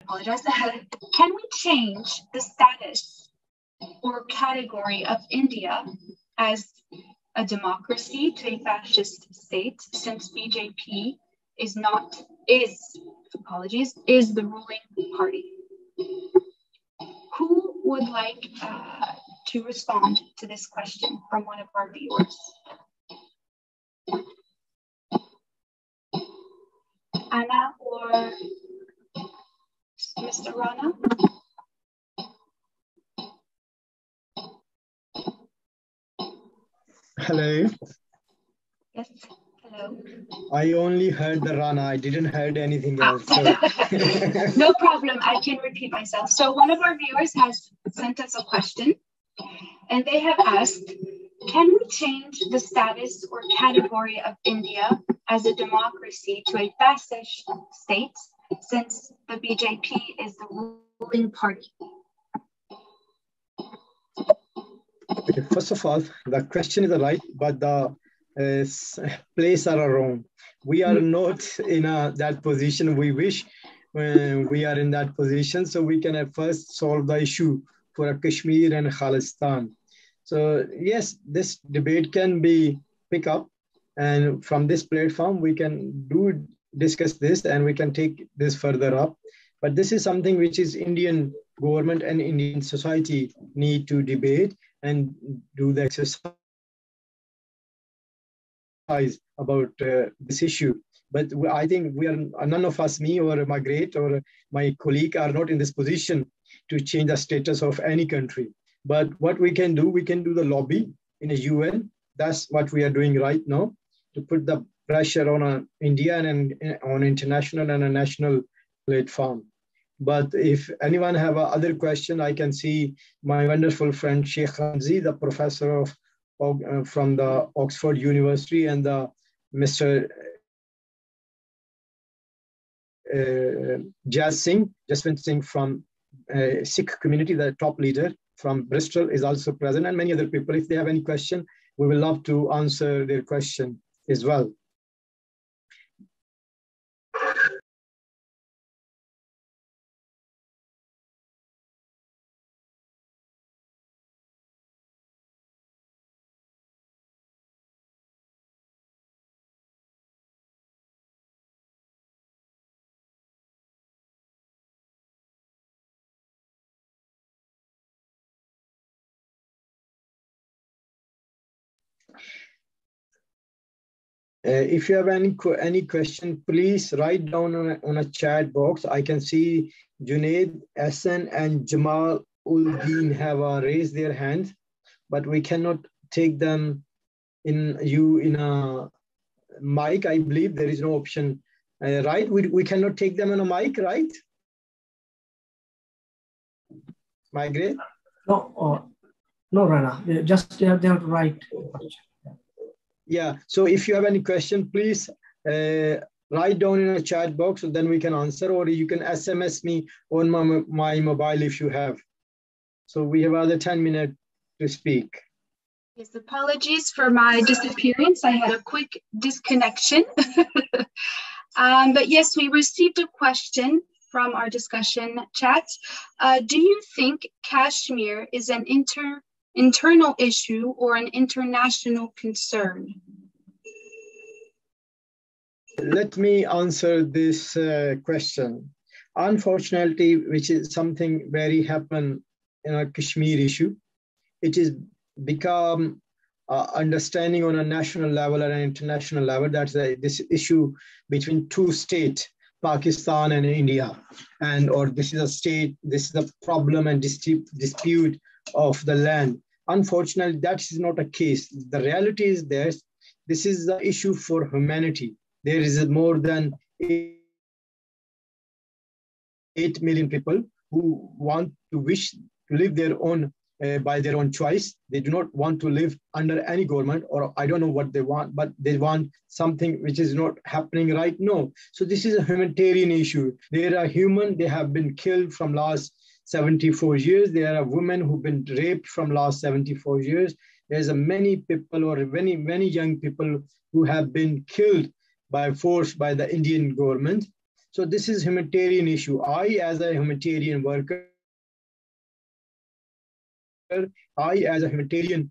apologize. Can we change the status or category of India as a democracy to a fascist state, since BJP is the ruling party? Who would like to respond to this question from one of our viewers? Anna or Mr. Rana? Hello. Yes, hello. I only heard the Rana. I didn't heard anything else. So. No problem. I can repeat myself. So one of our viewers has sent us a question, and they have asked, can we change the status or category of India as a democracy to a fascist state, since the BJP is the ruling party? Okay, first of all, the question is right, but the place are wrong. We are not in that position. We wish we are in that position, so we can first solve the issue for Kashmir and Khalistan. So yes, this debate can be picked up, and from this platform we can discuss this, and we can take this further up. But this is something which is Indian government and Indian society need to debate and do the exercise about this issue. But I think we are, none of us, me or Margaret or my colleague, are not in this position to change the status of any country. But what we can do the lobby in the UN. That's what we are doing right now, to put the pressure on India and on international and a national platform. But if anyone have other question, I can see my wonderful friend Sheikh Hamzi, the professor from the Oxford University, and the Mr. Jaswant Singh from Sikh community, the top leader from Bristol, is also present, and many other people. If they have any question, we will love to answer their question as well. If you have any question, please write down on a chat box. I can see Junaid, Hassan, and Jamal Uldin have raised their hands, but we cannot take them in a mic. I believe there is no option, right? We cannot take them on a mic, right? Margaret? No, no, Rana. Just they have to write. Yeah, so if you have any question, please write down in a chat box, so then we can answer, or you can SMS me on my mobile if you have. So we have other 10 minutes to speak. Yes, apologies for my disappearance. I had a quick disconnection. But yes, we received a question from our discussion chat. Do you think Kashmir is an internal issue or an international concern? Let me answer this question. Unfortunately, which is something very happen in a Kashmir issue, it is become understanding on a national level and an international level. That's this issue between two states, Pakistan and India, or this is a state, this is a problem and dispute of the land. Unfortunately, that is not a case. The reality is this is the issue for humanity. There is more than 8 million people who want to wish to live their own by their own choice. They do not want to live under any government, or I don't know what they want, but they want something which is not happening right now. So this is a humanitarian issue. There are humans, they have been killed from last 74 years. There are women who've been raped from last 74 years. There's many people, or many young people who have been killed by force by the Indian government. So this is humanitarian issue. I, as a humanitarian worker, I, as a humanitarian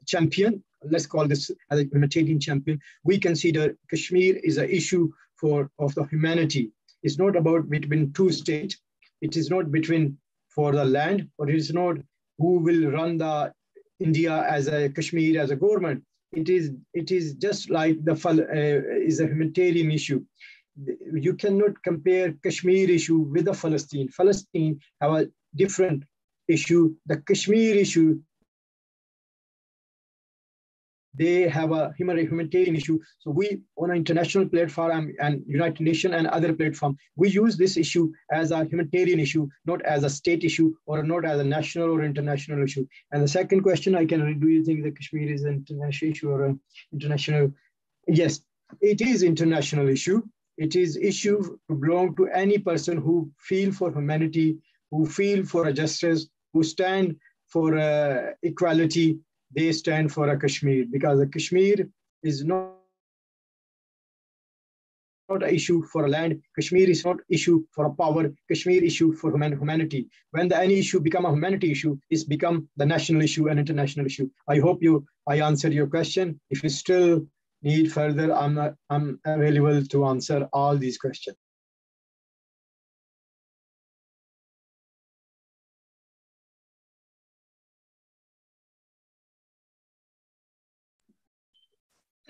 champion, let's call this as a humanitarian champion, we consider Kashmir is an issue of the humanity. It's not about between two states. It is not between for the land, or it is not who will run the India as a Kashmir as a government. It is just like the is a humanitarian issue. You cannot compare Kashmir issue with the Palestine. Palestine have a different issue. The Kashmir issue, they have a humanitarian issue. So we, on an international platform and United Nations and other platforms, we use this issue as a humanitarian issue, not as a state issue or not as a national or international issue. And the second question, do you think that Kashmir is an international issue or an international? Yes, it is international issue. It is issue to belong to any person who feel for humanity, who feel for a justice, who stand for equality. They stand for a Kashmir, because a Kashmir is not an issue for a land. Kashmir is not issue for a power. Kashmir issue for humanity. When any issue become a humanity issue, it's become the national issue and international issue. I hope I answered your question. If you still need further, I'm available to answer all these questions.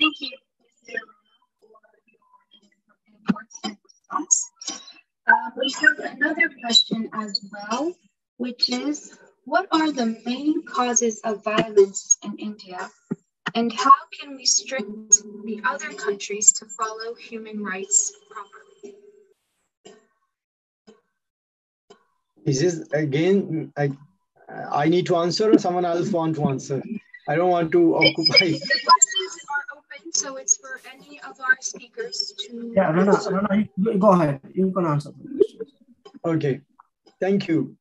Thank you, Mr. Rana, for your important response. We have another question as well, which is, what are the main causes of violence in India, and how can we restrict the other countries to follow human rights properly? Is this again, I need to answer or someone else want to answer? I don't want to occupy. The questions are open, so it's for any of our speakers to... Yeah, Rana, go ahead. You can answer the questions. Okay, thank you.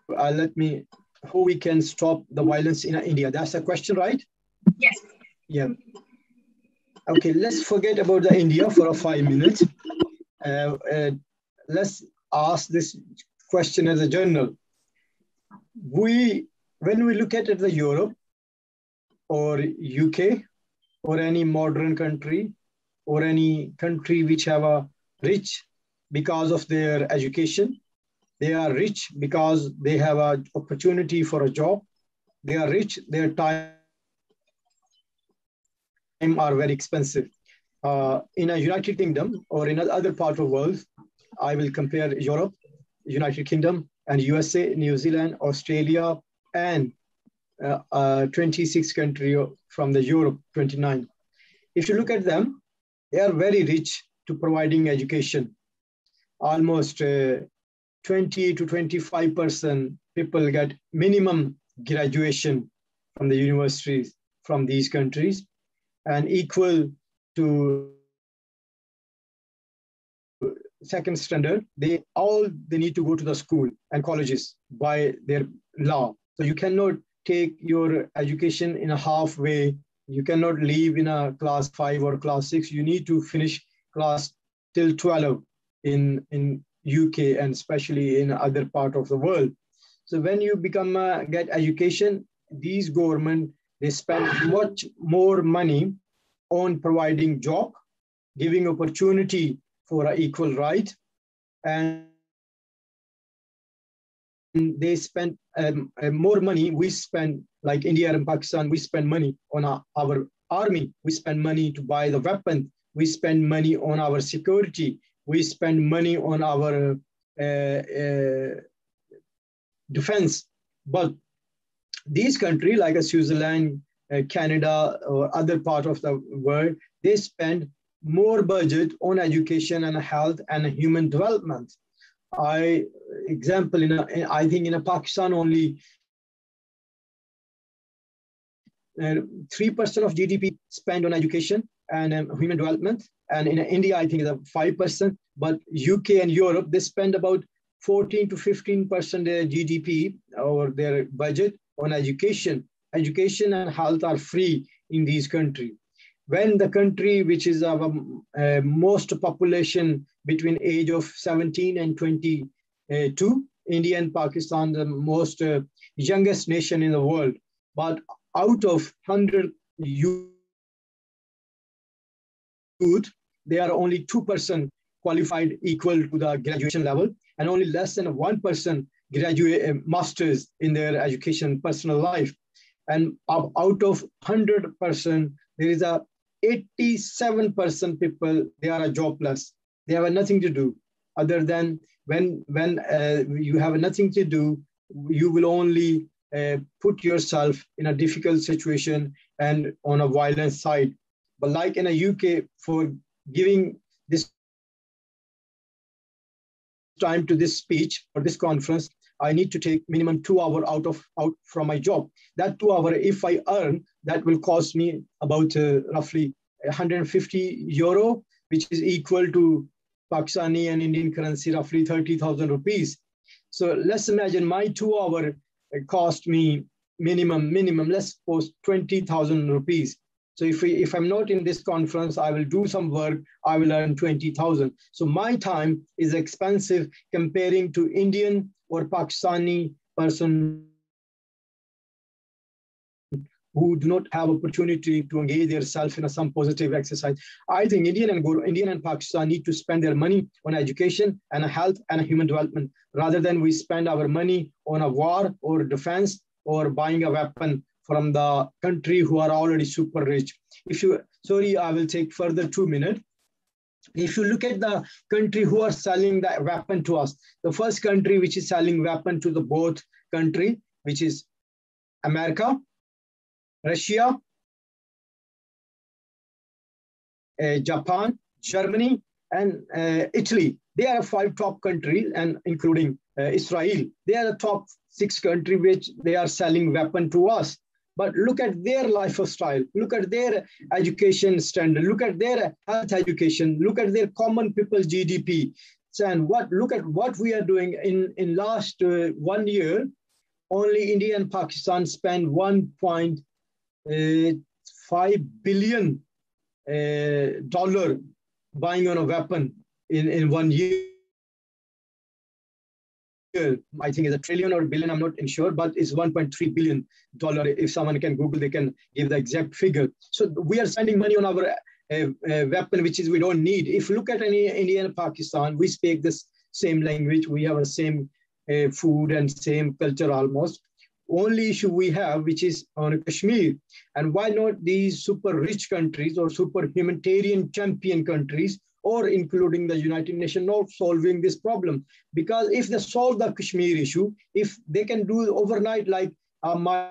Let me, how we can stop the violence in India? That's the question, right? Yes. Yeah. Okay, let's forget about the India for 5 minutes. Let's ask this question as a general. When we look at the Europe or UK or any modern country or any country which have a rich because of their education, they are rich because they have an opportunity for a job, they are rich, their time are very expensive. In a United Kingdom or in other part of the world, I will compare Europe, United Kingdom, and USA, New Zealand, Australia, and 26 countries from the Europe, 29. If you look at them, they are very rich to providing education. Almost 20 to 25% people get minimum graduation from the universities from these countries, and equal to second standard, they need to go to the school and colleges by their law. So you cannot take your education in a halfway. You cannot leave in a class 5 or class 6. You need to finish class till 12 in UK and especially in other part of the world. So when you get education, these government, they spend much more money on providing job, giving opportunity for an equal right, and they spend more money. We spend, like India and Pakistan, we spend money on our army, we spend money to buy the weapon, we spend money on our security, we spend money on our defense. But these countries like Switzerland, Canada, or other part of the world, they spend more budget on education and health and human development. I think in Pakistan only 3% of GDP spent on education and human development, and in India I think it's 5%. But UK and Europe, they spend about 14 to 15% GDP or their budget on education. Education and health are free in these countries. when the country which is our most population between age of 17 and 22, India and Pakistan, the most youngest nation in the world. But out of 100 youth, they are only 2% qualified equal to the graduation level, and only less than 1% graduate masters in their education personal life. And out of 100%, there is a 87% people, they are jobless. They have nothing to do other than when you have nothing to do, you will only put yourself in a difficult situation and on a violent side. But like in the UK, for giving this time to this speech or this conference, I need to take minimum 2 hours out from my job. That 2 hours, if I earn, that will cost me about roughly 150 euro, which is equal to Pakistani and Indian currency, roughly 30,000 rupees. So let's imagine my 2 hours cost me minimum, let's suppose 20,000 rupees. So if I'm not in this conference, I will do some work, I will earn 20,000. So my time is expensive comparing to Indian or Pakistani person who do not have opportunity to engage themselves in some positive exercise. I think Indian and Pakistan need to spend their money on education and health and human development, rather than we spend our money on a war or defense or buying a weapon from the country who are already super rich. Sorry, I will take further 2 minutes. If you look at the country who are selling the weapon to us, the first country which is selling weapon to the both country, which is America, Russia, Japan, Germany, and Italy. They are 5 top countries, and including Israel. They are the top 6 countries which they are selling weapon to us. But look at their lifestyle, look at their education standard, look at their health education, look at their common people's GDP. And look at what we are doing in last 1 year. Only India and Pakistan spend 1.5 billion dollar buying on a weapon in 1 year. I think it's a trillion or billion, I'm not sure, but it's 1.3 billion dollar. If someone can Google, they can give the exact figure. So we are spending money on our weapon, which is we don't need. If you look at any India and Pakistan, we speak this same language, we have the same food and same culture almost. Only issue we have, which is on Kashmir. And why not these super rich countries or super humanitarian champion countries, or including the United Nations, not solving this problem? Because if they solve the Kashmir issue, if they can do it overnight, like my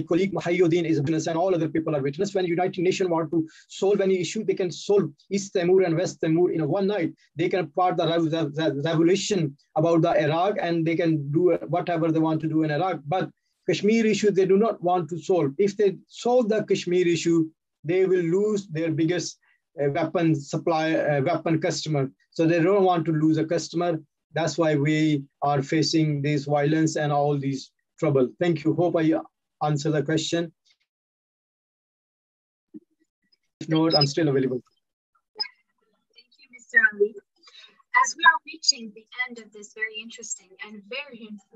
colleague Mahayuddin is a witness and all other people are witness, when United Nations want to solve any issue, they can solve East Timor and West Timor in one night. They can part the revolution about the Iraq, and they can do whatever they want to do in Iraq. But Kashmir issue, they do not want to solve. If they solve the Kashmir issue, they will lose their biggest weapon supply, weapon customer. So they don't want to lose a customer. That's why we are facing this violence and all these trouble. Thank you. Hope I answer the question. If not, I'm still available. Thank you, Mr. Ali. As we are reaching the end of this very interesting and very informative